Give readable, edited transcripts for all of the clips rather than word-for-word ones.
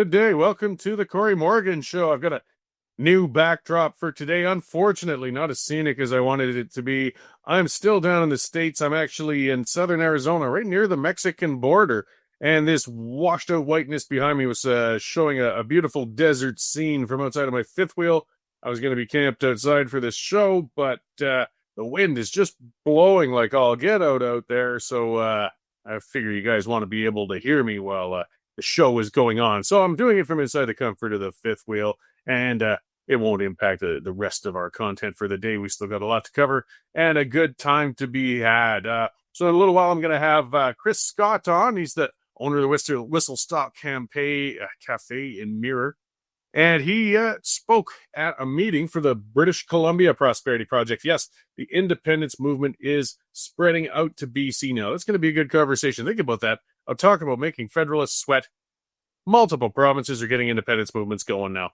Good day. Welcome to the CORY Morgan Show. I've got a new backdrop for today. Unfortunately, not as scenic as I wanted it to be. I'm still down in the States. I'm actually in southern Arizona, right near the Mexican border. And this washed out whiteness behind me was showing a beautiful desert scene from outside of my fifth wheel. I was going to be camped outside for this show, but the wind is just blowing like all get out there. So I figure you guys want to be able to hear me while the show is going on. So I'm doing it from inside the comfort of the fifth wheel, and it won't impact the rest of our content for the day. We still got a lot to cover and a good time to be had. So in a little while, I'm going to have Chris Scott on. He's the owner of the Whistle Stop Cafe in Mirror. And he spoke at a meeting for the British Columbia Prosperity Project. Yes, the independence movement is spreading out to BC now. It's going to be a good conversation. Think about that. I'll talk about making federalists sweat. Multiple provinces are getting independence movements going now.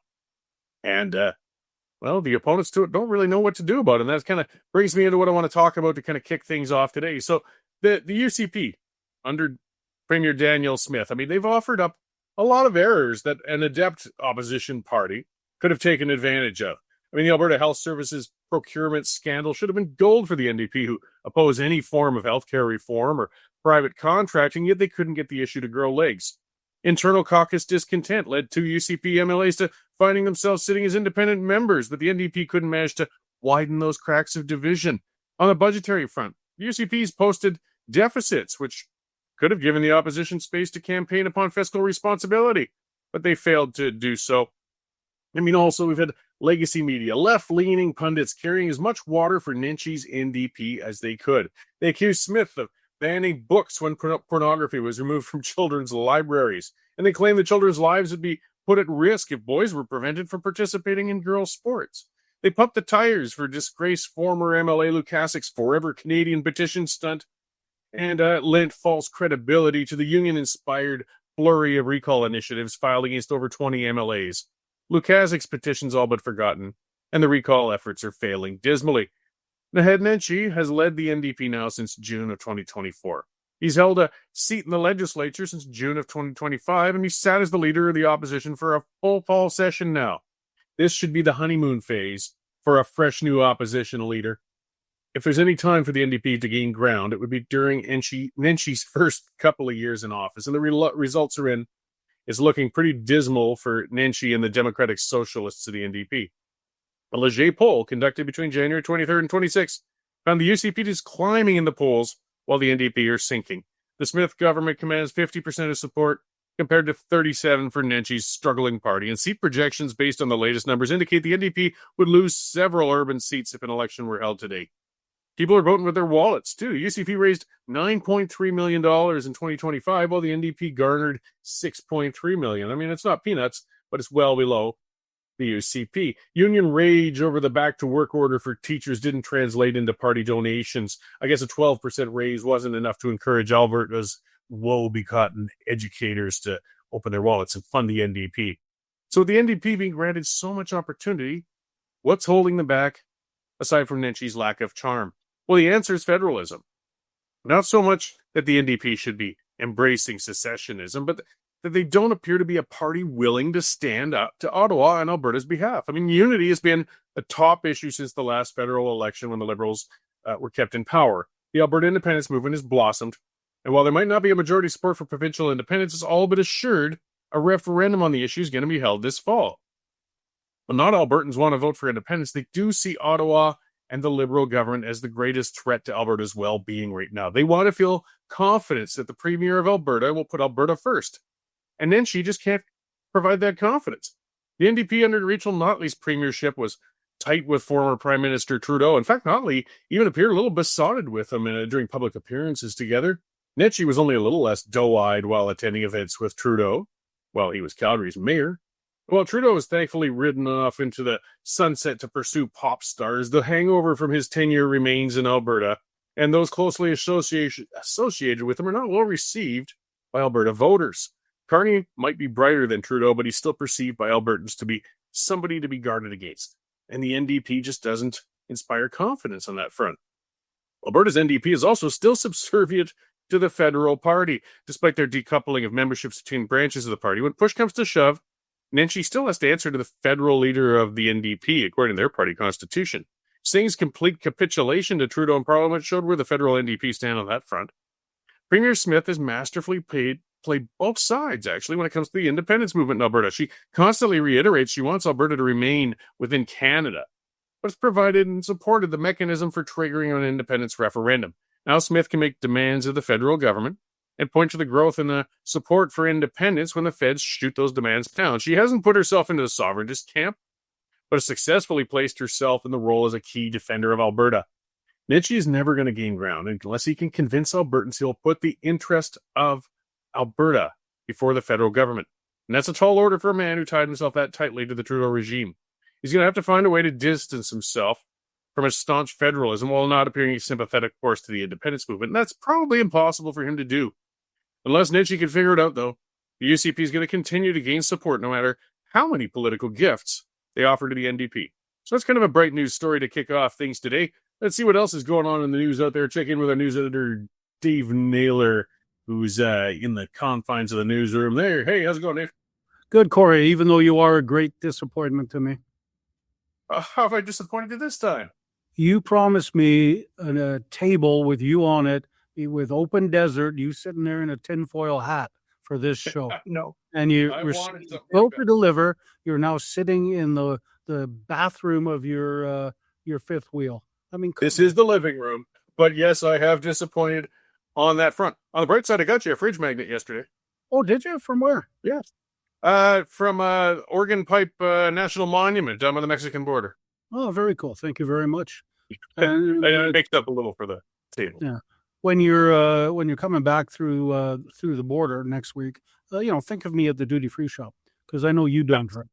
And, the opponents to it don't really know what to do about it. And that kind of brings me into what I want to talk about to kind of kick things off today. So the UCP, under Premier Daniel Smith, they've offered up a lot of errors that an adept opposition party could have taken advantage of. The Alberta Health Services procurement scandal should have been gold for the NDP, who oppose any form of healthcare reform or private contracting, yet they couldn't get the issue to grow legs. Internal caucus discontent led two UCP MLAs to finding themselves sitting as independent members, but the NDP couldn't manage to widen those cracks of division. On the budgetary front, the UCP's posted deficits, which could have given the opposition space to campaign upon fiscal responsibility, but they failed to do so. Also, we've had legacy media, left-leaning pundits carrying as much water for Nenshi's NDP as they could. They accused Smith of banning books when pornography was removed from children's libraries, and they claimed that children's lives would be put at risk if boys were prevented from participating in girls' sports. They pumped the tires for disgraced former MLA Lukasik's Forever Canadian petition stunt, and lent false credibility to the union-inspired flurry of recall initiatives filed against over 20 MLAs. Lukasik's petition's all but forgotten, and the recall efforts are failing dismally. Naheed Nenshi has led the NDP now since June of 2024. He's held a seat in the legislature since June of 2025, and he's sat as the leader of the opposition for a full fall session now. This should be the honeymoon phase for a fresh new opposition leader. If there's any time for the NDP to gain ground, it would be during Nenshi's first couple of years in office. And the results are in. It's looking pretty dismal for Nenshi and the Democratic Socialists of the NDP. A Leger poll conducted between January 23rd and 26th found the UCP is climbing in the polls while the NDP are sinking. The Smith government commands 50% of support compared to 37% for Nenshi's struggling party. And seat projections based on the latest numbers indicate the NDP would lose several urban seats if an election were held today. People are voting with their wallets, too. UCP raised $9.3 million in 2025, while the NDP garnered $6.3 million. It's not peanuts, but it's well below the UCP. Union rage over the back-to-work order for teachers didn't translate into party donations. I guess a 12% raise wasn't enough to encourage Alberta's woe-begotten educators to open their wallets and fund the NDP. So with the NDP being granted so much opportunity, what's holding them back, aside from Nenshi's lack of charm? Well, the answer is federalism. Not so much that the NDP should be embracing secessionism, but that they don't appear to be a party willing to stand up to Ottawa on Alberta's behalf. Unity has been a top issue since the last federal election when the Liberals were kept in power. The Alberta independence movement has blossomed, and while there might not be a majority support for provincial independence, it's all but assured a referendum on the issue is going to be held this fall. But not Albertans want to vote for independence. They do see Ottawa and the Liberal government as the greatest threat to Alberta's well-being right now. They want to feel confidence that the Premier of Alberta will put Alberta first. And then she just can't provide that confidence. The NDP under Rachel Notley's premiership was tight with former Prime Minister Trudeau. In fact, Notley even appeared a little besotted with him during public appearances together. Nenshi was only a little less doe-eyed while attending events with Trudeau, while he was Calgary's mayor. While Trudeau was thankfully ridden off into the sunset to pursue pop stars, the hangover from his tenure remains in Alberta, and those closely associated with him are not well received by Alberta voters. Carney might be brighter than Trudeau, but he's still perceived by Albertans to be somebody to be guarded against. And the NDP just doesn't inspire confidence on that front. Alberta's NDP is also still subservient to the federal party, despite their decoupling of memberships between branches of the party. When push comes to shove, Nenshi still has to answer to the federal leader of the NDP, according to their party constitution. Singh's complete capitulation to Trudeau in Parliament showed where the federal NDP stand on that front. Premier Smith has masterfully played both sides, actually, when it comes to the independence movement in Alberta. She constantly reiterates she wants Alberta to remain within Canada, but has provided and supported the mechanism for triggering an independence referendum. Now Smith can make demands of the federal government and point to the growth in the support for independence when the feds shoot those demands down. She hasn't put herself into the sovereigntist camp, but has successfully placed herself in the role as a key defender of Alberta. Nenshi is never going to gain ground unless he can convince Albertans he'll put the interest of Alberta before the federal government. And that's a tall order for a man who tied himself that tightly to the Trudeau regime. He's going to have to find a way to distance himself from his staunch federalism while not appearing sympathetic, of course, to the independence movement. And that's probably impossible for him to do. Unless Nenshi can figure it out, though, the UCP is going to continue to gain support no matter how many political gifts they offer to the NDP. So that's kind of a bright news story to kick off things today. Let's see what else is going on in the news out there. Check in with our news editor, Dave Naylor, who's in the confines of the newsroom there. Hey, how's it going, Dave? Good, Corey, even though you are a great disappointment to me. How have I disappointed you this time? You promised me a table with you on it, with open desert, you sitting there in a tinfoil hat for this show. No. And you were built to deliver. You're now sitting in the bathroom of your fifth wheel. I mean, this is the living room. But yes, I have disappointed on that front. On the bright side, I got you a fridge magnet yesterday. Oh, did you? From where? Yes. From Organ Pipe National Monument down by the Mexican border. Oh, very cool. Thank you very much. I mixed up a little for the table. Yeah. When you're coming back through the border next week, think of me at the duty free shop because I know you don't drink.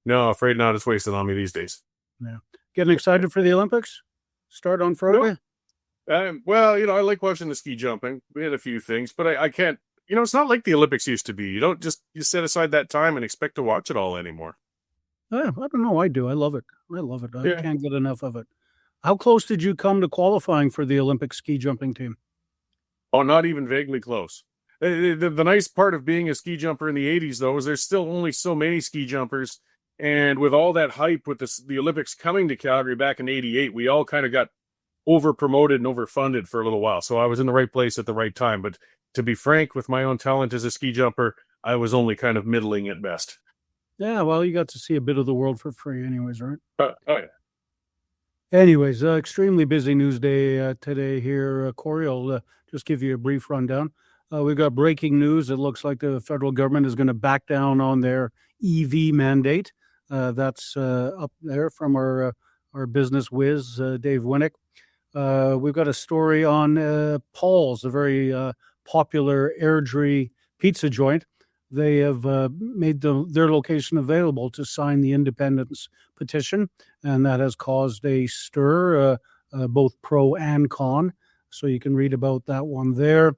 No, afraid not. It's wasted on me these days. Yeah. Getting excited for the Olympics? Start on Friday? Well, I like watching the ski jumping. We had a few things, but I can't. It's not like the Olympics used to be. You don't just set aside that time and expect to watch it all anymore. I don't know. I do. I love it. I can't get enough of it. How close did you come to qualifying for the Olympic ski jumping team? Oh, not even vaguely close. The nice part of being a ski jumper in the 80s, though, is there's still only so many ski jumpers. And with all that hype with the Olympics coming to Calgary back in 88, we all kind of got over-promoted and overfunded for a little while. So I was in the right place at the right time. But to be frank, with my own talent as a ski jumper, I was only kind of middling at best. Yeah, well, you got to see a bit of the world for free anyways, right? Oh, yeah. Anyways, extremely busy news day today here. Corey, I'll just give you a brief rundown. We've got breaking news. It looks like the federal government is going to back down on their EV mandate. That's up there from our business whiz, Dave Winnick. We've got a story on Paul's, a very popular Airdrie pizza joint. They have made their location available to sign the independence petition, and that has caused a stir, both pro and con. So you can read about that one there.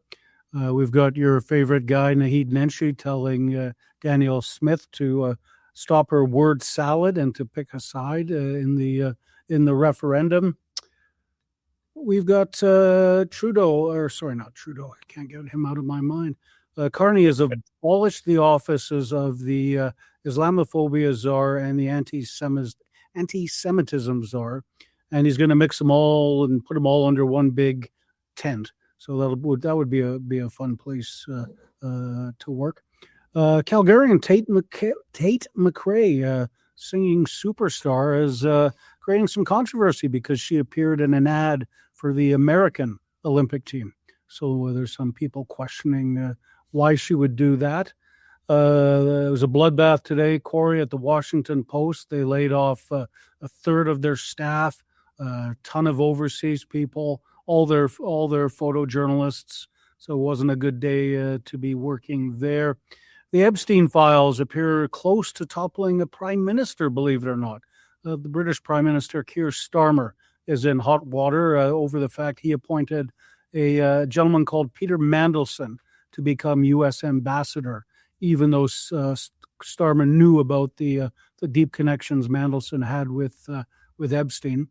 We've got your favorite guy, Naheed Nenshi, telling Danielle Smith to stop her word salad and to pick a side in the referendum. We've got Trudeau, not Trudeau. I can't get him out of my mind. Carney has abolished the offices of the Islamophobia czar and the anti-Semitism czar, and he's going to mix them all and put them all under one big tent. So that would be a fun place to work. Calgarian Tate McRae, singing superstar, is creating some controversy because she appeared in an ad for the American Olympic team. So there's some people questioning why she would do that. There was a bloodbath today, Corey, at the Washington Post. They laid off a third of their staff, a ton of overseas people, all their photojournalists. So it wasn't a good day to be working there. The Epstein files appear close to toppling a prime minister, believe it or not. The British Prime Minister Keir Starmer is in hot water over the fact he appointed a gentleman called Peter Mandelson to become U.S. ambassador, even though Starmer knew about the deep connections Mandelson had with Epstein.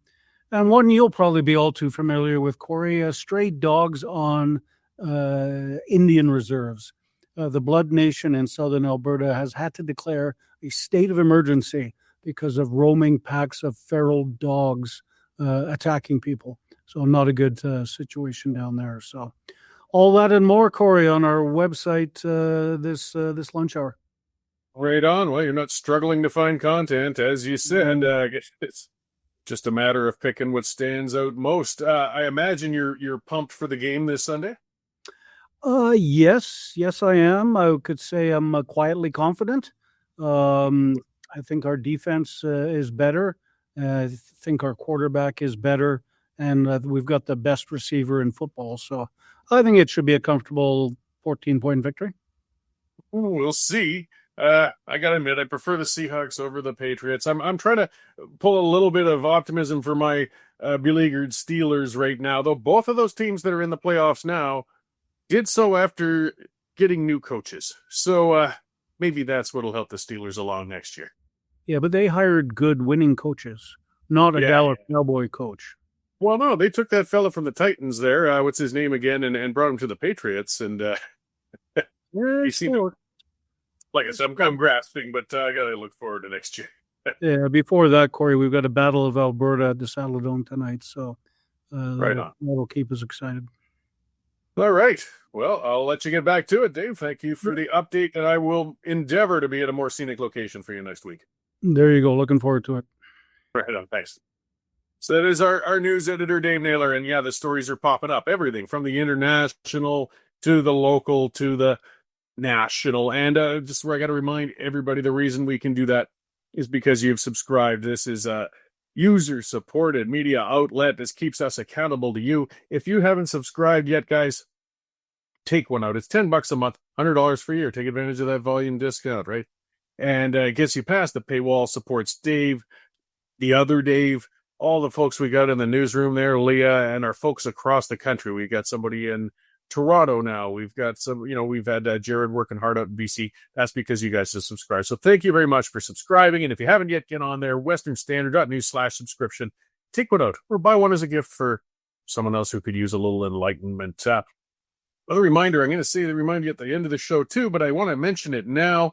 And one you'll probably be all too familiar with, Corey, stray dogs on Indian reserves. The Blood Nation in southern Alberta has had to declare a state of emergency because of roaming packs of feral dogs attacking people. So not a good situation down there. So all that and more, Corey, on our website this lunch hour. Right on. Well, you're not struggling to find content, as you said. It's just a matter of picking what stands out most. I imagine you're pumped for the game this Sunday. Yes, I am. I could say I'm quietly confident. I think our defense is better. I think our quarterback is better, and we've got the best receiver in football. So I think it should be a comfortable 14-point victory. We'll see. I gotta admit, I prefer the Seahawks over the Patriots. I'm trying to pull a little bit of optimism for my beleaguered Steelers right now, though both of those teams that are in the playoffs now did so after getting new coaches. So maybe that's what'll help the Steelers along next year. Yeah, but they hired good winning coaches, not a Dallas Cowboy coach. Well, no, they took that fella from the Titans there. What's his name again? And brought him to the Patriots. And you see, like I said, I'm grasping, but I got to look forward to next year. Yeah, before that, Corey, we've got a Battle of Alberta at the Saddledome tonight. So right on. That'll keep us excited. All right. Well, I'll let you get back to it, Dave. Thank you for the update, and I will endeavor to be at a more scenic location for you next week. There you go. Looking forward to it. Right on. Thanks. So that is our news editor, Dave Naylor. And yeah, the stories are popping up. Everything from the international to the local to the national. And just where I got to remind everybody, the reason we can do that is because you've subscribed. This is a user-supported media outlet. This keeps us accountable to you. If you haven't subscribed yet, guys, take one out. It's $10 a month, $100 for a year. Take advantage of that volume discount, right? And it gets you past the paywall, supports Dave, the other Dave, all the folks we got in the newsroom there, Leah, and our folks across the country. We got somebody in Toronto now. We've got some, we've had Jared working hard out in BC. That's because you guys have subscribed. So thank you very much for subscribing. And if you haven't yet, get on there, westernstandard.news/subscription. Take one out or buy one as a gift for someone else who could use a little enlightenment. Another reminder, I'm going to say the reminder at the end of the show too, but I want to mention it now.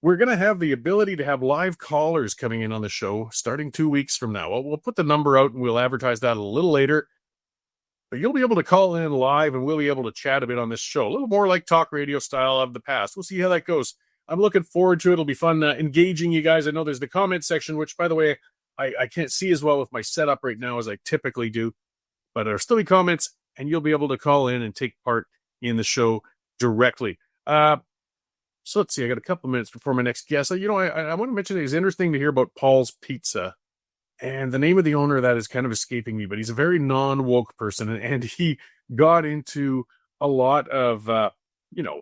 We're going to have the ability to have live callers coming in on the show starting 2 weeks from now. We'll put the number out and we'll advertise that a little later. But you'll be able to call in live and we'll be able to chat a bit on this show. A little more like talk radio style of the past. We'll see how that goes. I'm looking forward to it. It'll be fun engaging you guys. I know there's the comment section, which, by the way, I can't see as well with my setup right now as I typically do. But there'll still be comments and you'll be able to call in and take part in the show directly. So let's see, I got a couple minutes before my next guest. I want to mention it's interesting to hear about Paul's Pizza. And the name of the owner of that is kind of escaping me, but he's a very non-woke person. And he got into a lot of, the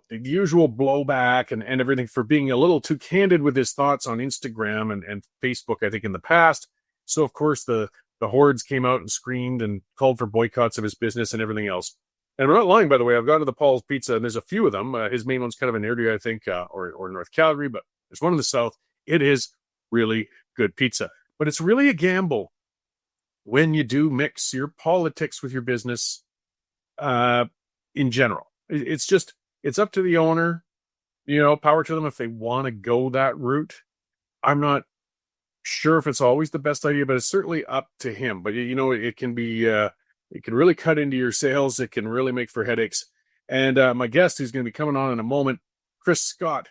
usual blowback and everything for being a little too candid with his thoughts on Instagram and Facebook, I think, in the past. So, of course, the hordes came out and screamed and called for boycotts of his business and everything else. And I'm not lying, by the way. I've gone to the Paul's Pizza, and there's a few of them. His main one's kind of an area, I think, or North Calgary, but there's one in the south. It is really good pizza. But it's really a gamble when you do mix your politics with your business in general. It's up to the owner, power to them if they want to go that route. I'm not sure if it's always the best idea, but it's certainly up to him. But, it can be... it can really cut into your sales. It can really make for headaches. And my guest, who's going to be coming on in a moment, Chris Scott,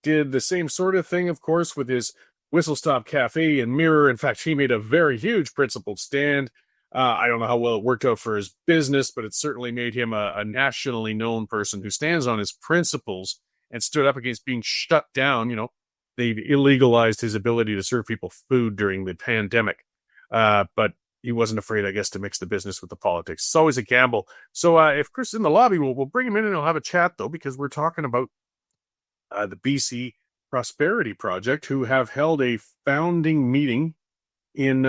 did the same sort of thing, of course, with his Whistle Stop Cafe and Mirror. In fact, he made a very huge principled stand. I don't know how well it worked out for his business, but it certainly made him a nationally known person who stands on his principles and stood up against being shut down. They've illegalized his ability to serve people food during the pandemic. But he wasn't afraid, I guess, to mix the business with the politics. It's always a gamble. So if Chris is in the lobby, we'll bring him in and he'll have a chat, though, because we're talking about the BC Prosperity Project, who have held a founding meeting in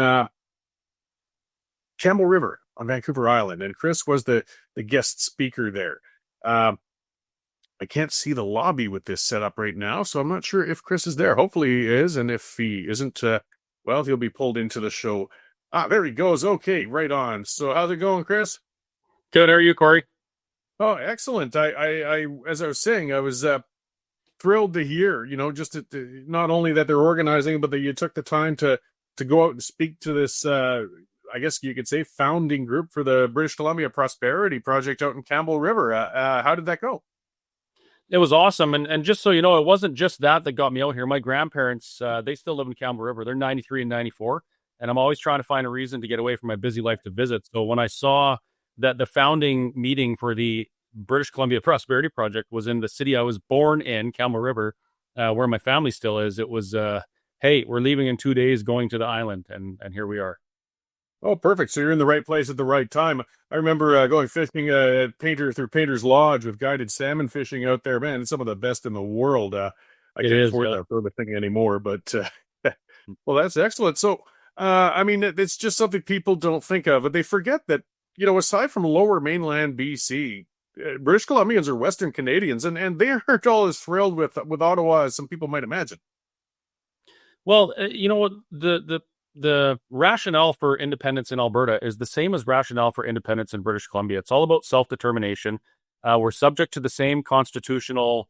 Campbell River on Vancouver Island. And Chris was the guest speaker there. I can't see the lobby with this set up right now, so I'm not sure if Chris is there. Hopefully he is, and if he isn't, he'll be pulled into the show. There he goes. Okay, right on. So how's it going, Chris? Good. How are you, Corey? Oh, excellent. As I was saying, I was thrilled to hear, just not only that they're organizing, but that you took the time to go out and speak to this, I guess you could say, founding group for the British Columbia Prosperity Project out in Campbell River. How did that go? It was awesome. And just so you know, it wasn't just that got me out here. My grandparents, they still live in Campbell River. They're 93 and 94. And I'm always trying to find a reason to get away from my busy life to visit. So when I saw that the founding meeting for the British Columbia Prosperity Project was in the city I was born in, Campbell River, where my family still is, it was, hey, we're leaving in 2 days, going to the island. And here we are. Oh, perfect. So you're in the right place at the right time. I remember going fishing at Painter's Lodge with guided salmon fishing out there. Man, it's some of the best in the world. I It can't is. afford Yeah. that sort of thing anymore, but well, that's excellent. So, I mean, it's just something people don't think of, but they forget that, aside from lower mainland BC, British Columbians are Western Canadians, and they aren't all as thrilled with Ottawa as some people might imagine. Well, you know what, the rationale for independence in Alberta is the same as rationale for independence in British Columbia. It's all about self-determination. We're subject to the same constitutional,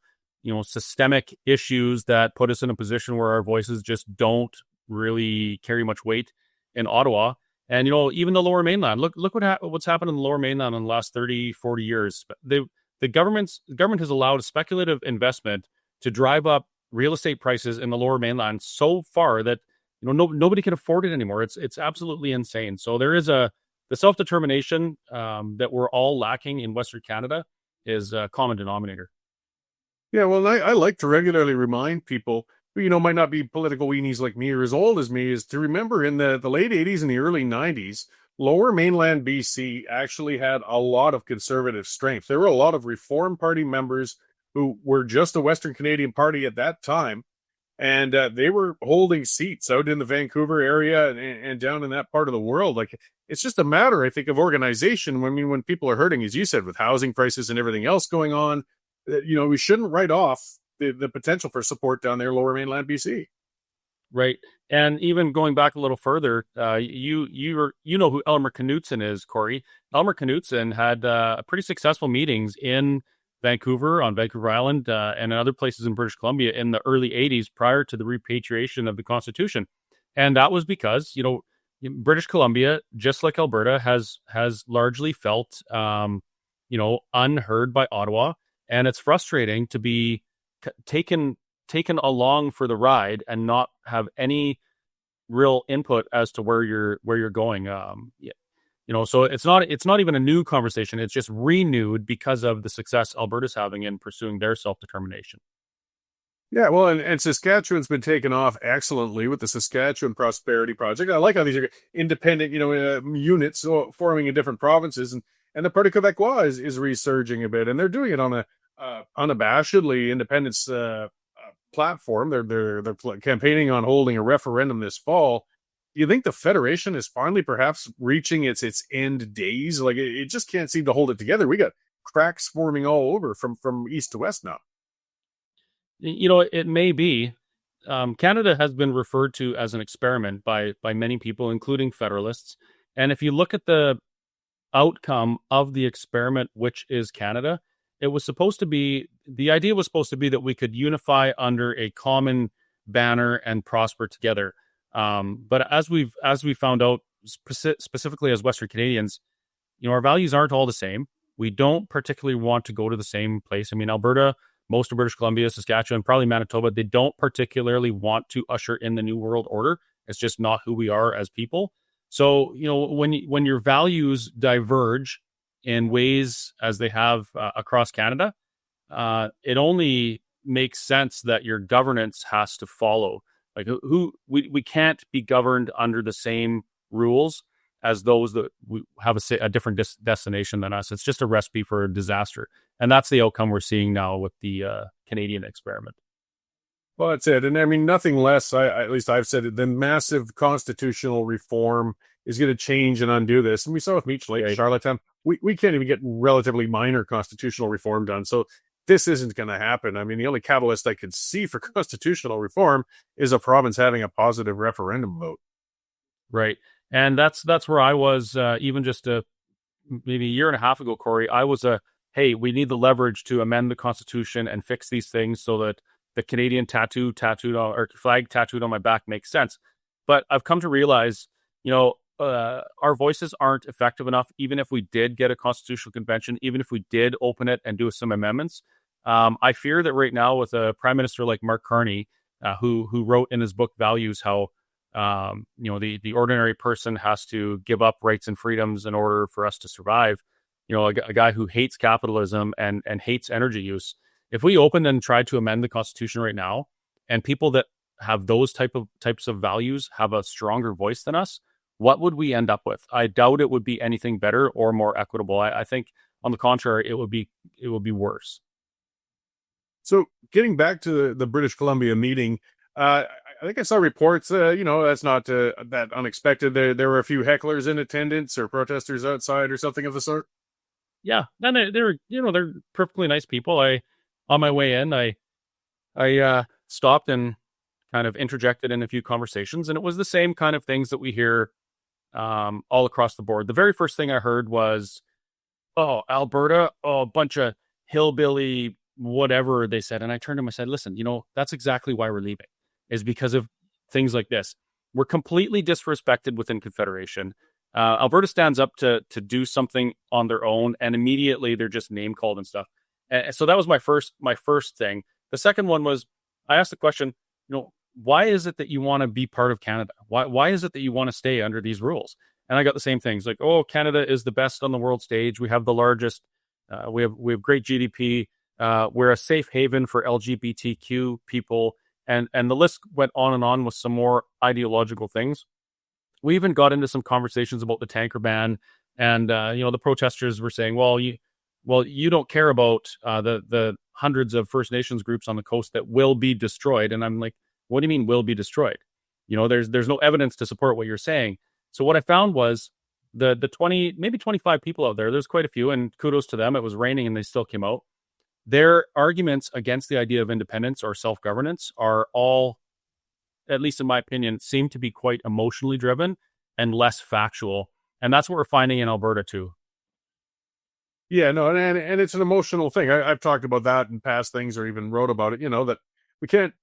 systemic issues that put us in a position where our voices just don't really carry much weight in Ottawa. And, even the Lower Mainland, look what's happened in the Lower Mainland in the last 30, 40 years. The government has allowed speculative investment to drive up real estate prices in the Lower Mainland so far that nobody can afford it anymore. It's absolutely insane. So there is the self-determination that we're all lacking in Western Canada is a common denominator. Yeah, well, I like to regularly remind people who, might not be political weenies like me or as old as me, is to remember in the late 80s and the early 90s, Lower Mainland BC actually had a lot of conservative strength. There were a lot of Reform Party members who were just a Western Canadian party at that time, and they were holding seats out in the Vancouver area and down in that part of the world. Like, it's just a matter, I think, of organization. I mean, when people are hurting, as you said, with housing prices and everything else going on, we shouldn't write off the potential for support down there, Lower Mainland BC. Right. And even going back a little further, you know who Elmer Knutson is, Corey. Elmer Knutson had pretty successful meetings in Vancouver, on Vancouver Island, and other places in British Columbia in the early 80s prior to the repatriation of the Constitution. And that was because, British Columbia, just like Alberta, has largely felt, unheard by Ottawa. And it's frustrating to be taken along for the ride and not have any real input as to where you're going. So it's not even a new conversation. It's just renewed because of the success Alberta's having in pursuing their self-determination. Yeah, well, and Saskatchewan's been taken off excellently with the Saskatchewan Prosperity Project. I like how these are independent, units forming in different provinces, and the Parti Québécois is resurging a bit, and they're doing it on a unabashedly independence platform. They're campaigning on holding a referendum this fall. Do you think the Federation is finally perhaps reaching its end days? Like, it just can't seem to hold it together. We got cracks forming all over from east to west now. It may be. Canada has been referred to as an experiment by many people, including Federalists. And if you look at the outcome of the experiment, which is Canada, the idea was supposed to be that we could unify under a common banner and prosper together. But as we found out, specifically as Western Canadians, our values aren't all the same. We don't particularly want to go to the same place. I mean, Alberta, most of British Columbia, Saskatchewan, probably Manitoba, they don't particularly want to usher in the New World Order. It's just not who we are as people. So, when your values diverge in ways as they have across Canada, it only makes sense that your governance has to follow. Like, we can't be governed under the same rules as those that we have a different destination than us. It's just a recipe for a disaster. And that's the outcome we're seeing now with the Canadian experiment. Well, that's it. And I mean, nothing less, at least I've said it, than massive constitutional reform is going to change and undo this. And we saw with Meech Lake, Charlottetown, we can't even get relatively minor constitutional reform done. So this isn't going to happen. I mean, the only catalyst I could see for constitutional reform is a province having a positive referendum vote. Right. And that's where I was even just maybe a year and a half ago, Corey. I was a hey, we need the leverage to amend the Constitution and fix these things so that the Canadian flag tattooed on my back makes sense. But I've come to realize, our voices aren't effective enough, even if we did get a constitutional convention, even if we did open it and do some amendments. I fear that right now with a prime minister like Mark Carney, who wrote in his book Values how the ordinary person has to give up rights and freedoms in order for us to survive. A guy who hates capitalism and hates energy use. If we opened and tried to amend the Constitution right now, and people that have those types of values have a stronger voice than us, what would we end up with? I doubt it would be anything better or more equitable. I think, on the contrary, it would be worse. So getting back to the British Columbia meeting, I think I saw reports, that's not that unexpected. There were a few hecklers in attendance or protesters outside or something of the sort. Yeah, and they're perfectly nice people. On my way in, I stopped and kind of interjected in a few conversations, and it was the same kind of things that we hear all across the board. The very first thing I heard was, "Oh, Alberta, a bunch of hillbilly whatever," they said. And I turned to them and said, "Listen, that's exactly why we're leaving, is because of things like this. We're completely disrespected within Confederation. Alberta stands up to do something on their own, and immediately they're just name called and stuff." And so that was my first thing. The second one was, I asked the question, why is it that you want to be part of Canada? Why is it that you want to stay under these rules? And I got the same things like, "Oh, Canada is the best on the world stage. We have the largest. We have great GDP. We're a safe haven for LGBTQ people," and the list went on with some more ideological things. We even got into some conversations about the tanker ban, and the protesters were saying, "Well, you don't care about the hundreds of First Nations groups on the coast that will be destroyed." And I'm like, "What do you mean will be destroyed? There's no evidence to support what you're saying." So what I found was the 20, maybe 25 people out there. There's quite a few, and kudos to them. It was raining and they still came out. Their arguments against the idea of independence or self-governance are all, at least in my opinion, seem to be quite emotionally driven and less factual. And that's what we're finding in Alberta too. Yeah, no, and it's an emotional thing. I've talked about that in past things, or even wrote about it. That we can't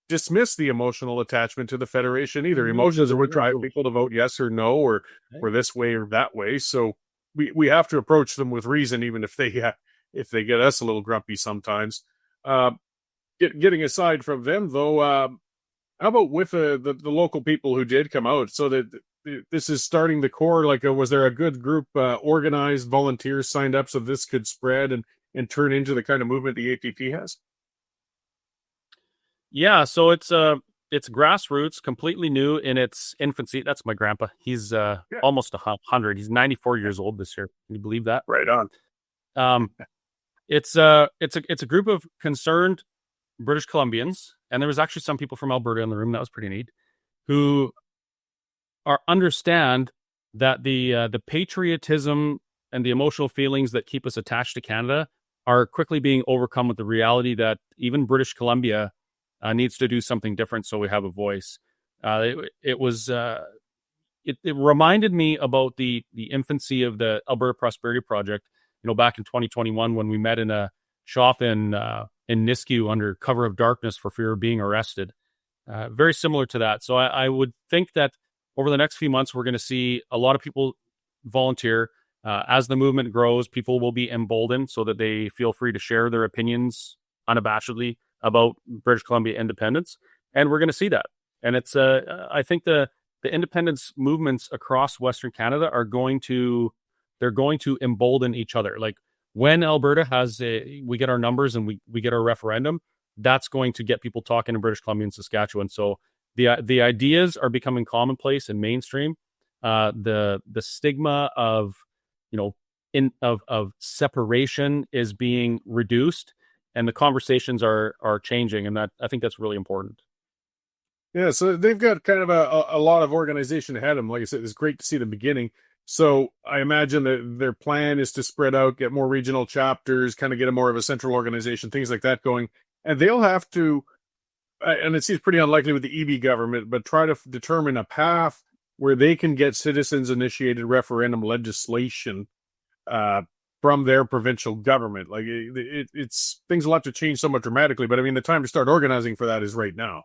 dismiss the emotional attachment to the Federation either. Emotions are what drive people to vote yes or no, or this way or that way. So we have to approach them with reason, even if they get us a little grumpy sometimes. Getting aside from them, though, how about with the local people who did come out? So that this is starting the core. Like, was there a good group, organized volunteers signed up so this could spread and turn into the kind of movement the APP has? Yeah, so it's grassroots, completely new in its infancy. That's my grandpa. He's almost 100. He's 94 years old this year. Can you believe that? Right on. It's a group of concerned British Columbians, and there was actually some people from Alberta in the room. That was pretty neat, who understand that the patriotism and the emotional feelings that keep us attached to Canada are quickly being overcome with the reality that even British Columbia needs to do something different so we have a voice. It reminded me about the infancy of the Alberta Prosperity Project, back in 2021 when we met in a shop in Nisku under cover of darkness for fear of being arrested. Very similar to that. So I would think that over the next few months, we're going to see a lot of people volunteer. As the movement grows, people will be emboldened so that they feel free to share their opinions unabashedly about British Columbia independence. And we're going to see that. And it's, I think the independence movements across Western Canada are going to embolden each other. Like when Alberta we get our numbers and we get our referendum, that's going to get people talking in British Columbia and Saskatchewan. So the ideas are becoming commonplace and mainstream. The stigma of separation is being reduced, and the conversations are changing, and that I think that's really important. Yeah, so they've got kind of a lot of organization ahead of them. Like I said, it's great to see the beginning. So I imagine that their plan is to spread out, get more regional chapters, kind of get a more of a central organization, things like that going. And they'll have to, and it seems pretty unlikely with the EB government, but try to determine a path where they can get citizens-initiated referendum legislation from their provincial government. Like it's things will have to change somewhat dramatically, but I mean, the time to start organizing for that is right now.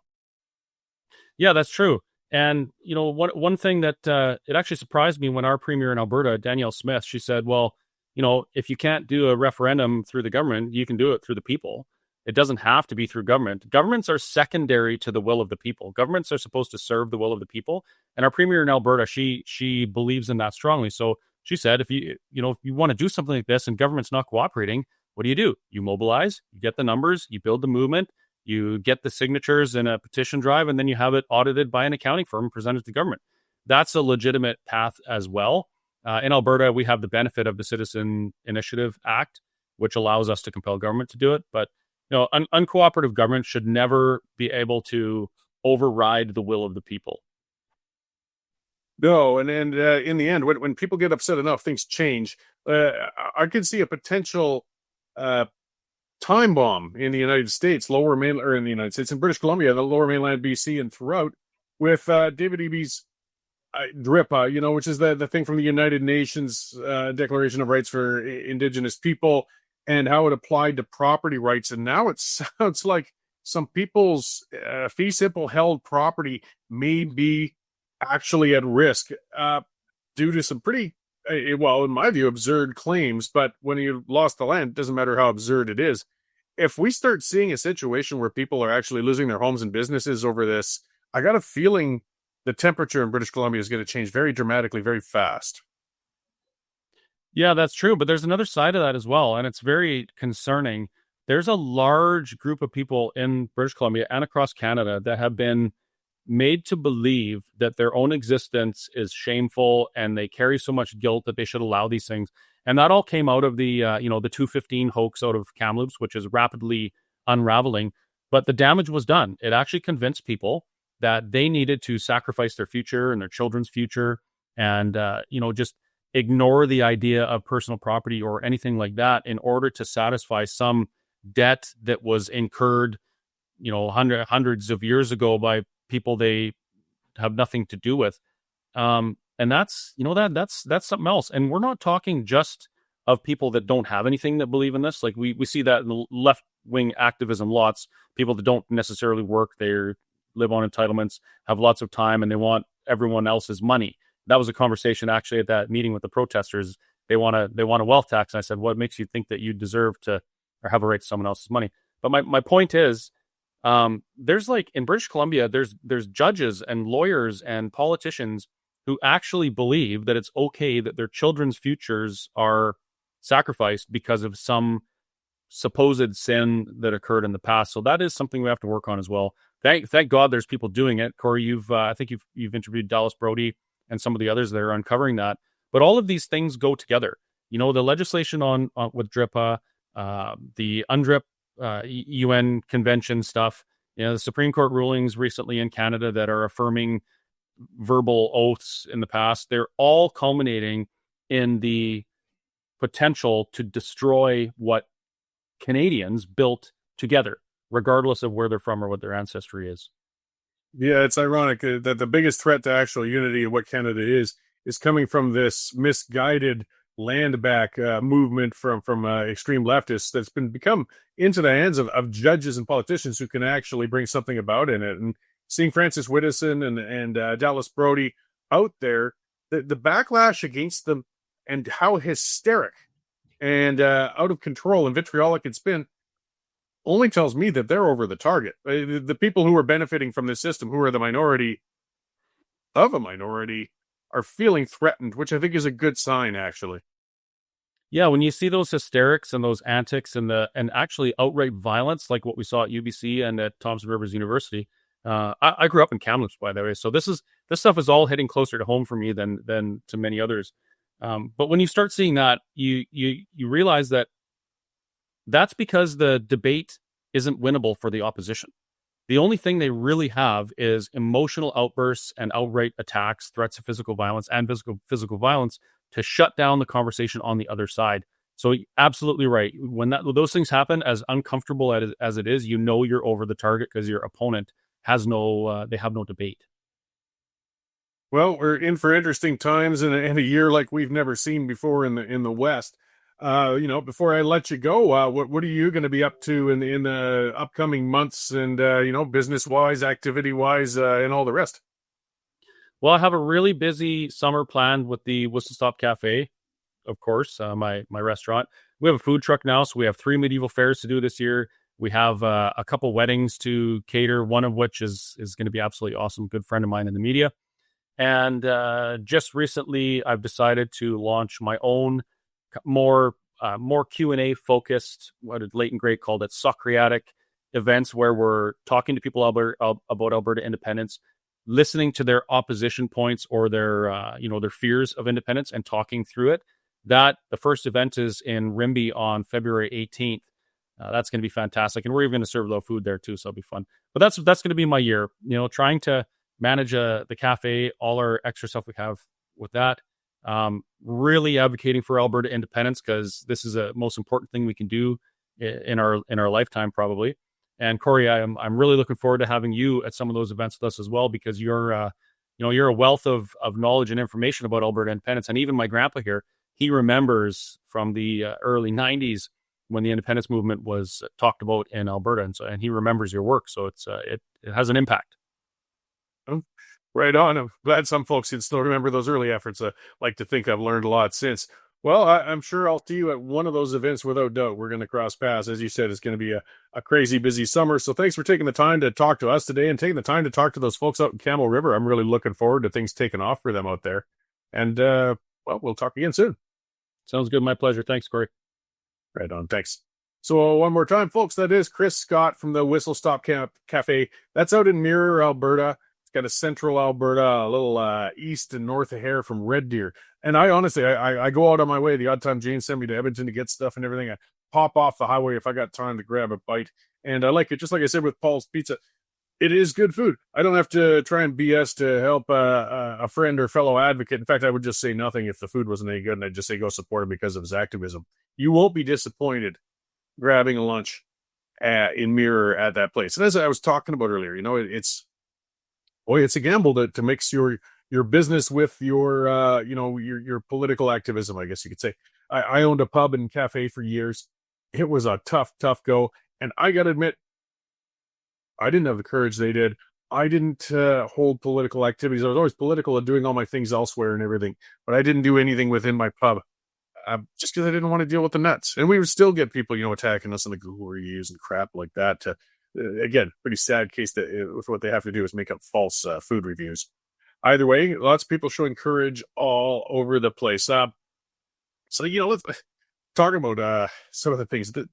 Yeah, that's true. And one thing that it actually surprised me when our premier in Alberta, Danielle Smith, she said, "Well, if you can't do a referendum through the government, you can do it through the people. It doesn't have to be through government. Governments are secondary to the will of the people. Governments are supposed to serve the will of the people." And our premier in Alberta, she believes in that strongly. So she said, if you want to do something like this and government's not cooperating, what do? You mobilize, you get the numbers, you build the movement, you get the signatures in a petition drive, and then you have it audited by an accounting firm and presented to government. That's a legitimate path as well. In Alberta, we have the benefit of the Citizen Initiative Act, which allows us to compel government to do it. But uncooperative government should never be able to override the will of the people. No, and in the end, when people get upset enough, things change. I could see a potential time bomb in the United States, in British Columbia, the lower mainland BC, and throughout, with David Eby's DRIPA, which is the thing from the United Nations Declaration of Rights for Indigenous People, and how it applied to property rights. And now it sounds like some people's fee simple held property may be actually at risk due to some pretty, well, in my view, absurd claims. But when you lost the land, it doesn't matter how absurd it is. If we start seeing a situation where people are actually losing their homes and businesses over this, I got a feeling the temperature in British Columbia is going to change very dramatically, very fast. Yeah, that's true. But there's another side of that as well. And it's very concerning. There's a large group of people in British Columbia and across Canada that have been made to believe that their own existence is shameful and they carry so much guilt that they should allow these things. And that all came out of the 215 hoax out of Kamloops, which is rapidly unraveling. But the damage was done. It actually convinced people that they needed to sacrifice their future and their children's future and, just ignore the idea of personal property or anything like that in order to satisfy some debt that was incurred, hundreds of years ago by people they have nothing to do with. And that's something else. And we're not talking just of people that don't have anything that believe in this. Like we see that in the left-wing activism lots, people that don't necessarily work, they live on entitlements, have lots of time, and they want everyone else's money. That was a conversation actually at that meeting with the protesters. They want a wealth tax. And I said, what makes you think that you deserve to or have a right to someone else's money? But my point is, there's like in British Columbia, there's judges and lawyers and politicians who actually believe that it's okay that their children's futures are sacrificed because of some supposed sin that occurred in the past. So that is something we have to work on as well. Thank God there's people doing it. Corey, I think you've interviewed Dallas Brody and some of the others that are uncovering that. But all of these things go together. The legislation on with DRIPA, the UNDRIP, UN convention stuff, the Supreme Court rulings recently in Canada that are affirming verbal oaths in the past, they're all culminating in the potential to destroy what Canadians built together, regardless of where they're from or what their ancestry is. Yeah, it's ironic that the biggest threat to actual unity of what Canada is coming from this misguided land back movement from extreme leftists that's become into the hands of judges and politicians who can actually bring something about in it. And seeing Francis Whittison and Dallas Brody out there, the backlash against them and how hysteric and out of control and vitriolic it's been only tells me that they're over the target. The people who are benefiting from this system, who are the minority of a minority, are feeling threatened, which I think is a good sign, actually. Yeah, when you see those hysterics and those antics and actually outright violence, like what we saw at UBC and at Thompson Rivers University. I grew up in Kamloops, by the way, so this stuff is all hitting closer to home for me than to many others. But when you start seeing that, you realize that that's because the debate isn't winnable for the opposition. The only thing they really have is emotional outbursts and outright attacks, threats of physical violence and physical violence to shut down the conversation on the other side. So absolutely right. When those things happen, as uncomfortable as it is, you're over the target because your opponent has they have no debate. Well, we're in for interesting times and a year like we've never seen before in the West. Before I let you go, what are you going to be up to in the upcoming months and, business wise, activity wise, and all the rest? Well, I have a really busy summer planned with the Whistle Stop Cafe, of course, my restaurant. We have a food truck now, so we have 3 medieval fairs to do this year. We have a couple weddings to cater, one of which is going to be absolutely awesome. Good friend of mine in the media. And just recently, I've decided to launch my own more Q&A focused, what did Leighton Great called it, Socratic events, where we're talking to people about Alberta independence, listening to their opposition points or their fears of independence and talking through it. The first event is in Rimbey on February 18th. That's going to be fantastic. And we're even going to serve low food there too. So it'll be fun. But that's going to be my year, trying to manage the cafe, all our extra stuff we have with that. Really advocating for Alberta independence, because this is a most important thing we can do in our lifetime, probably. And Corey, I'm really looking forward to having you at some of those events with us as well, because you're a wealth of knowledge and information about Alberta independence. And even my grandpa here, he remembers from the early 90s when the independence movement was talked about in Alberta, and he remembers your work. So it has an impact. Oh, right on. I'm glad some folks can still remember those early efforts. I like to think I've learned a lot since. Well, I'm sure I'll see you at one of those events without doubt. We're going to cross paths. As you said, it's going to be a crazy busy summer. So thanks for taking the time to talk to us today and taking the time to talk to those folks out in Camel River. I'm really looking forward to things taking off for them out there. And, we'll talk again soon. Sounds good. My pleasure. Thanks, Corey. Right on. Thanks. So one more time, folks, that is Chris Scott from the Whistle Stop Cafe. That's out in Mirror, Alberta. It's got a central Alberta, a little east and north of here from Red Deer. And I honestly, I go out on my way the odd time Jane sent me to Edmonton to get stuff and everything. I pop off the highway if I got time to grab a bite. And I like it, just like I said with Paul's Pizza. It is good food. I don't have to try and BS to help a friend or fellow advocate. In fact, I would just say nothing if the food wasn't any good, and I'd just say go support him because of his activism. You won't be disappointed grabbing a lunch in Mirror at that place. And as I was talking about earlier, it's a gamble to mix your business with your political activism, I guess you could say. I owned a pub and cafe for years. It was a tough go. And I got to admit, I didn't have the courage they did. I didn't hold political activities. I was always political and doing all my things elsewhere and everything, but I didn't do anything within my pub just because I didn't want to deal with the nuts. And we would still get people, attacking us on the Google reviews and crap like that. Again, pretty sad case that with what they have to do is make up false food reviews. Either way, lots of people showing courage all over the place. So, let's talk about some of the things that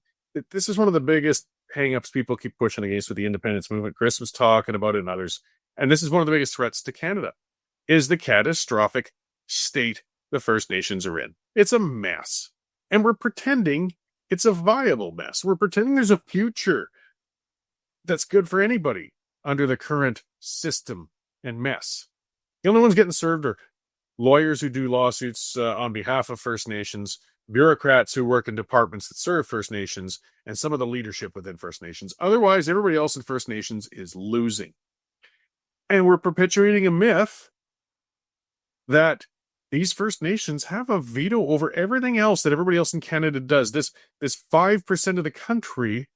this is one of the biggest hang-ups people keep pushing against with the independence movement. Chris was talking about it and others. And this is one of the biggest threats to Canada, is the catastrophic state the First Nations are in. It's a mess. And we're pretending it's a viable mess. We're pretending there's a future that's good for anybody under the current system and mess. The only ones getting served are lawyers who do lawsuits on behalf of First Nations, bureaucrats who work in departments that serve First Nations, and some of the leadership within First Nations. Otherwise, everybody else in First Nations is losing. And we're perpetuating a myth that these First Nations have a veto over everything else that everybody else in Canada does. This 5% of the country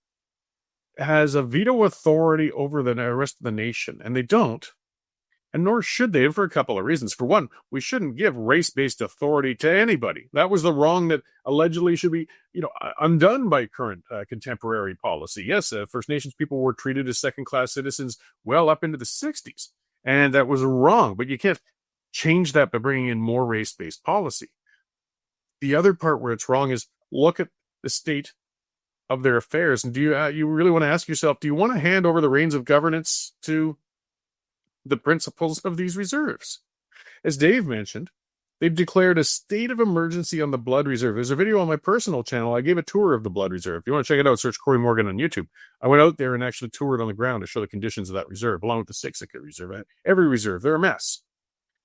has a veto authority over the rest of the nation, and they don't. And nor should they, for a couple of reasons. For one, we shouldn't give race-based authority to anybody. That was the wrong that allegedly should be, undone by current contemporary policy. Yes, First Nations people were treated as second-class citizens well up into the 60s, and that was wrong. But you can't change that by bringing in more race-based policy. The other part where it's wrong is look at the state of their affairs, and do you really want to ask yourself, do you want to hand over the reins of governance to the principles of these reserves? As Dave mentioned, they've declared a state of emergency on the Blood Reserve. There's a video on my personal channel. I gave a tour of the Blood Reserve. If you want to check it out, search Cory Morgan on YouTube. I went out there and actually toured on the ground to show the conditions of that reserve, along with the Siksika Reserve. Every reserve, they're a mess.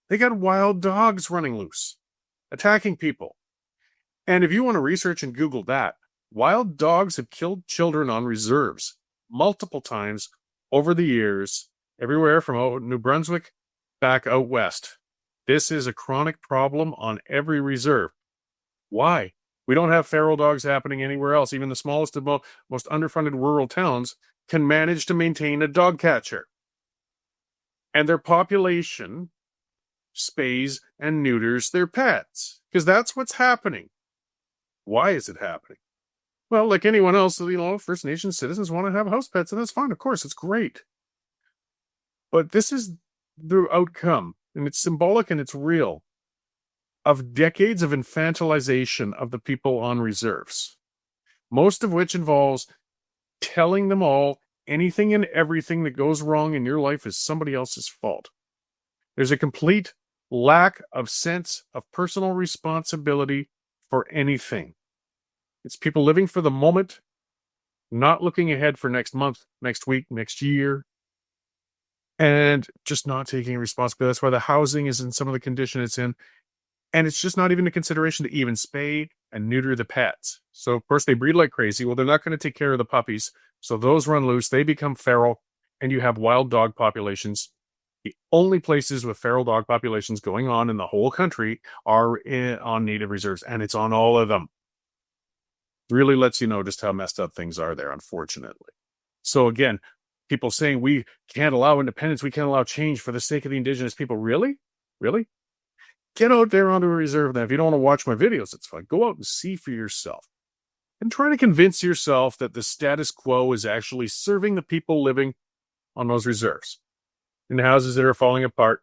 They got wild dogs running loose, attacking people. And if you want to research and Google that, wild dogs have killed children on reserves multiple times over the years, everywhere from New Brunswick back out west. This is a chronic problem on every reserve. Why? We don't have feral dogs happening anywhere else. Even the smallest of most underfunded rural towns can manage to maintain a dog catcher. And their population spays and neuters their pets, because that's what's happening. Why is it happening? Well, like anyone else, First Nations citizens want to have house pets, and that's fine. Of course, it's great. But this is the outcome, and it's symbolic and it's real, of decades of infantilization of the people on reserves, most of which involves telling them all anything and everything that goes wrong in your life is somebody else's fault. There's a complete lack of sense of personal responsibility for anything. It's people living for the moment, not looking ahead for next month, next week, next year, and just not taking responsibility. That's why the housing is in some of the condition it's in. And it's just not even a consideration to even spay and neuter the pets. So, of course, they breed like crazy. Well, they're not going to take care of the puppies. So those run loose. They become feral, and you have wild dog populations. The only places with feral dog populations going on in the whole country are on native reserves, and it's on all of them. Really lets you know just how messed up things are there, unfortunately. So, again, people saying we can't allow independence, we can't allow change for the sake of the Indigenous people. Really? Really? Get out there onto a reserve then. If you don't want to watch my videos, it's fine. Go out and see for yourself. And try to convince yourself that the status quo is actually serving the people living on those reserves. In houses that are falling apart,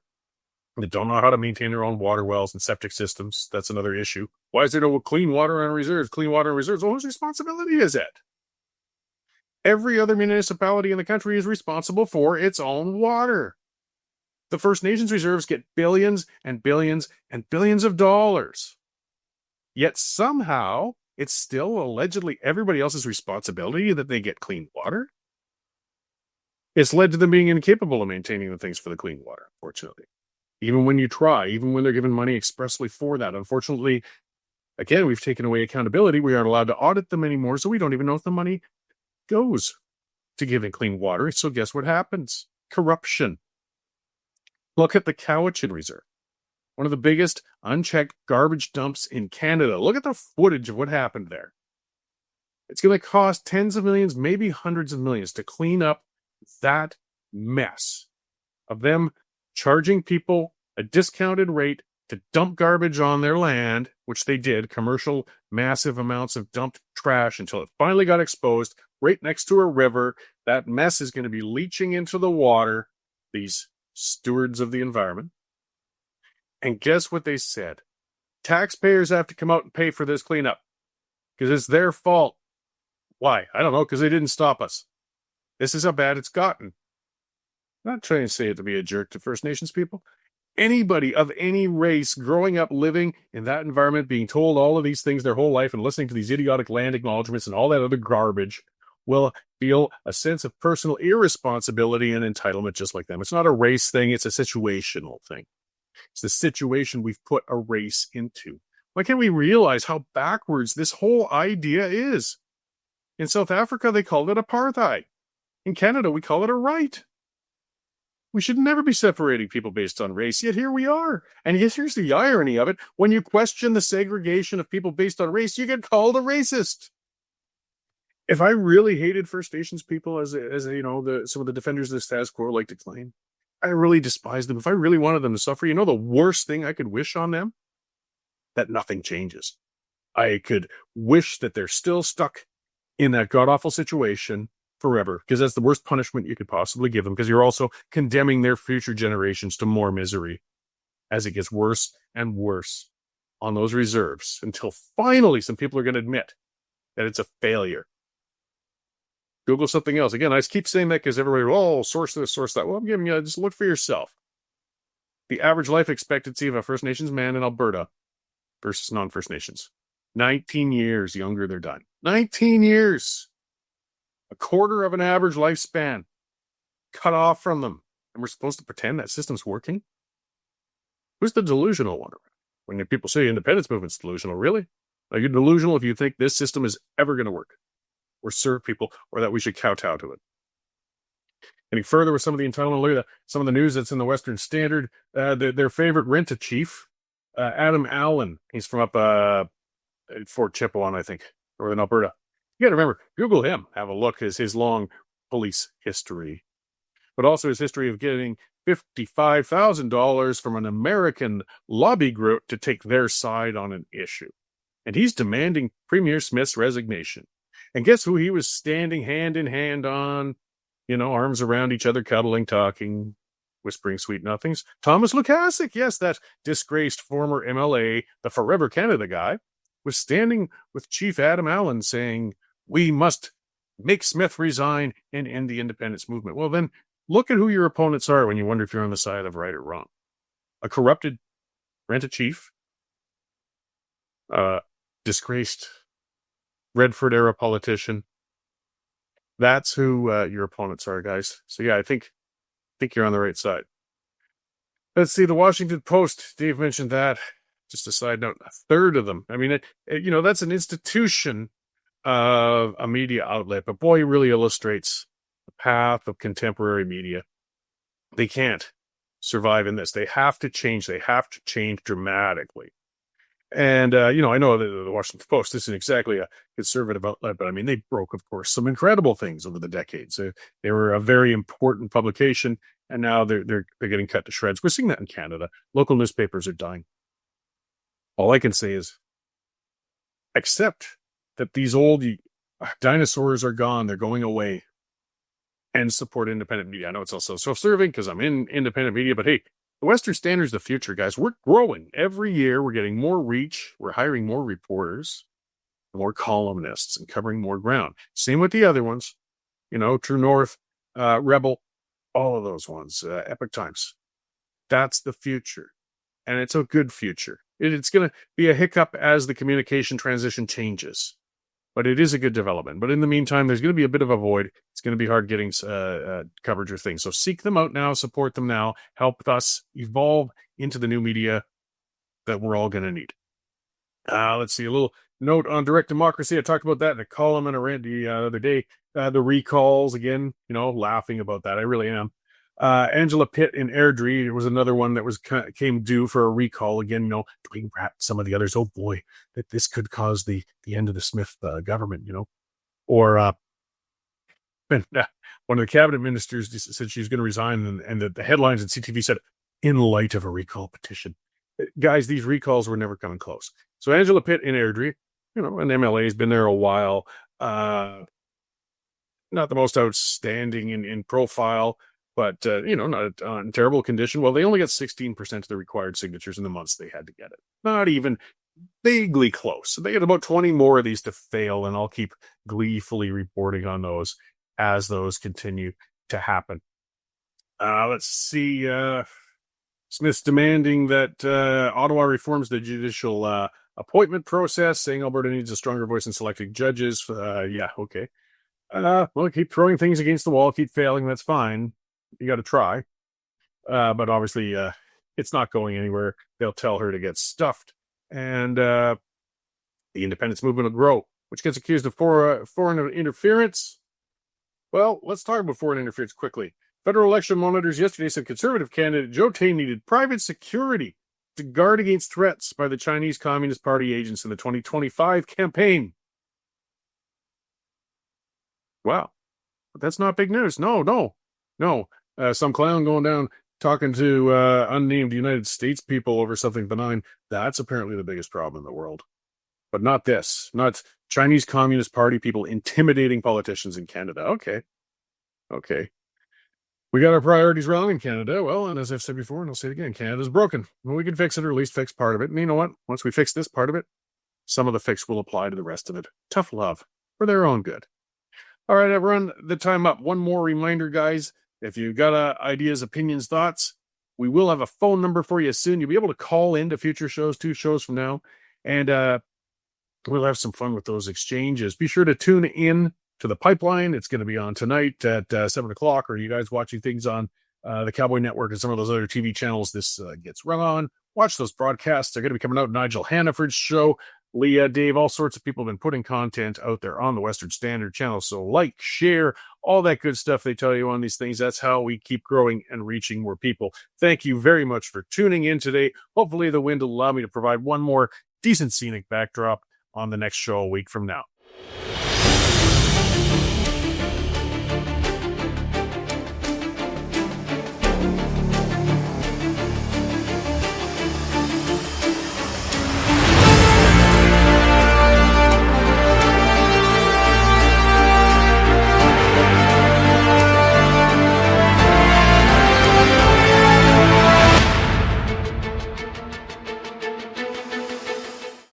that don't know how to maintain their own water wells and septic systems. That's another issue. Why is there no clean water on reserves? Clean water on reserves? Well, whose responsibility is it? Every other municipality in the country is responsible for its own water. The First Nations reserves get billions and billions and billions of dollars. Yet somehow, it's still allegedly everybody else's responsibility that they get clean water. It's led to them being incapable of maintaining the things for the clean water, unfortunately. Even when you try, even when they're given money expressly for that. Unfortunately, again, we've taken away accountability. We aren't allowed to audit them anymore, so we don't even know if the money goes to giving clean water. So guess what happens? Corruption. Look at the Cowichan Reserve, one of the biggest unchecked garbage dumps in Canada. Look at the footage of what happened there. It's going to cost tens of millions, maybe hundreds of millions to clean up that mess of them charging people a discounted rate to dump garbage on their land, which they did, commercial, massive amounts of dumped trash until it finally got exposed right next to a river. That mess is going to be leaching into the water. These stewards of the environment. And guess what they said? Taxpayers have to come out and pay for this cleanup because it's their fault. Why? I don't know, because they didn't stop us. This is how bad it's gotten. I'm not trying to say it to be a jerk to First Nations people. Anybody of any race growing up living in that environment, being told all of these things their whole life and listening to these idiotic land acknowledgements and all that other garbage will feel a sense of personal irresponsibility and entitlement just like them. It's not a race thing, it's a situational thing. It's the situation we've put a race into. Why can't we realize how backwards this whole idea is? In South Africa, they called it apartheid. In Canada, we call it a right. We should never be separating people based on race, yet here we are. And yes, here's the irony of it. When you question the segregation of people based on race, you get called a racist. If I really hated First Nations people, as some of the defenders of the status quo like to claim, I really despise them. If I really wanted them to suffer, the worst thing I could wish on them? That nothing changes. I could wish that they're still stuck in that god-awful situation forever, because that's the worst punishment you could possibly give them, because you're also condemning their future generations to more misery as it gets worse and worse on those reserves until finally some people are going to admit that it's a failure. Google something else. Again, I keep saying that because everybody, source this, source that. Well, I'm giving you, just look for yourself. The average life expectancy of a First Nations man in Alberta versus non-First Nations. 19 years younger they're done. 19 years. A quarter of an average lifespan cut off from them. And we're supposed to pretend that system's working? Who's the delusional one? When people say independence movement's delusional, really? Are you delusional if you think this system is ever going to work or serve people, or that we should kowtow to it? Any further with some of the entitlement, look at some of the news that's in the Western Standard. Their favorite rent-a chief, Adam Allen. He's from up Fort Chipewyan, I think, northern Alberta. You got to remember, Google him, have a look at his long police history, but also his history of getting $55,000 from an American lobby group to take their side on an issue. And he's demanding Premier Smith's resignation. And guess who he was standing hand in hand on, arms around each other, cuddling, talking, whispering sweet nothings? Thomas Lukasik, yes, that disgraced former MLA, the Forever Canada guy, was standing with Chief Adam Allen saying, we must make Smith resign and end the independence movement. Well, then, look at who your opponents are when you wonder if you're on the side of right or wrong. A corrupted rent-a-chief, disgraced Redford-era politician. That's who your opponents are, guys. So, yeah, I think you're on the right side. Let's see, the Washington Post. Dave mentioned that. Just a side note, a third of them. I mean, that's an institution of a media outlet, but boy, it really illustrates the path of contemporary media. They can't survive in this. They have to change. They have to change dramatically. And, I know the Washington Post isn't exactly a conservative outlet, but I mean, they broke, of course, some incredible things over the decades. They were a very important publication, and now they're getting cut to shreds. We're seeing that in Canada. Local newspapers are dying. All I can say is accept that these old dinosaurs are gone. They're going away, and support independent media. I know it's also self-serving because I'm in independent media, but hey, the Western Standard's the future, guys. We're growing every year. We're getting more reach. We're hiring more reporters, more columnists, and covering more ground. Same with the other ones, True North, Rebel, all of those ones, Epoch Times. That's the future, and it's a good future. It's going to be a hiccup as the communication transition changes, but it is a good development. But in the meantime, there's going to be a bit of a void. It's going to be hard getting coverage of things. So seek them out now, support them now, help us evolve into the new media that we're all going to need. Let's see, a little note on direct democracy. I talked about that in a column and a rant the other day. The recalls, again, laughing about that. I really am. Angela Pitt in Airdrie was another one that came due for a recall. Again, doing some of the others. Oh boy, that this could cause the end of the Smith government. Or one of the cabinet ministers said she's going to resign, and the headlines in CTV said, "In light of a recall petition." Guys, these recalls were never coming close. So Angela Pitt in Airdrie, an MLA, has been there a while. Not the most outstanding in profile, but, not in terrible condition. Well, they only got 16% of the required signatures in the months they had to get it. Not even vaguely close. So they had about 20 more of these to fail, and I'll keep gleefully reporting on those as those continue to happen. Let's see. Smith's demanding that Ottawa reforms the judicial appointment process, saying Alberta needs a stronger voice in selecting judges. Yeah, okay. Well, keep throwing things against the wall, keep failing, that's fine. You got to try. But obviously, it's not going anywhere. They'll tell her to get stuffed. And the independence movement will grow, which gets accused of foreign interference. Well, let's talk about foreign interference quickly. Federal election monitors yesterday said Conservative candidate Joe Tain needed private security to guard against threats by the Chinese Communist Party agents in the 2025 campaign. Wow. But that's not big news. No. Some clown going down talking to unnamed United States people over something benign. That's apparently the biggest problem in the world. But not this. Not Chinese Communist Party people intimidating politicians in Canada. Okay. We got our priorities wrong in Canada. Well, and as I've said before, and I'll say it again, Canada's broken. Well, we can fix it, or at least fix part of it. And you know what? Once we fix this part of it, some of the fix will apply to the rest of it. Tough love for their own good. All right, I've run the time up. One more reminder, guys. If you've got ideas, opinions, thoughts, we will have a phone number for you soon. You'll be able to call into future shows, 2 shows from now, and we'll have some fun with those exchanges. Be sure to tune in to the Pipeline. It's going to be on tonight at 7 o'clock. Or you guys watching things on the Cowboy Network and some of those other TV channels this gets run on. Watch those broadcasts. They're going to be coming out. Nigel Hannaford's show. Leah, Dave, all sorts of people have been putting content out there on the Western Standard channel. So like, share, all that good stuff they tell you on these things. That's how we keep growing and reaching more people. Thank you very much for tuning in today. Hopefully the wind will allow me to provide one more decent scenic backdrop on the next show a week from now.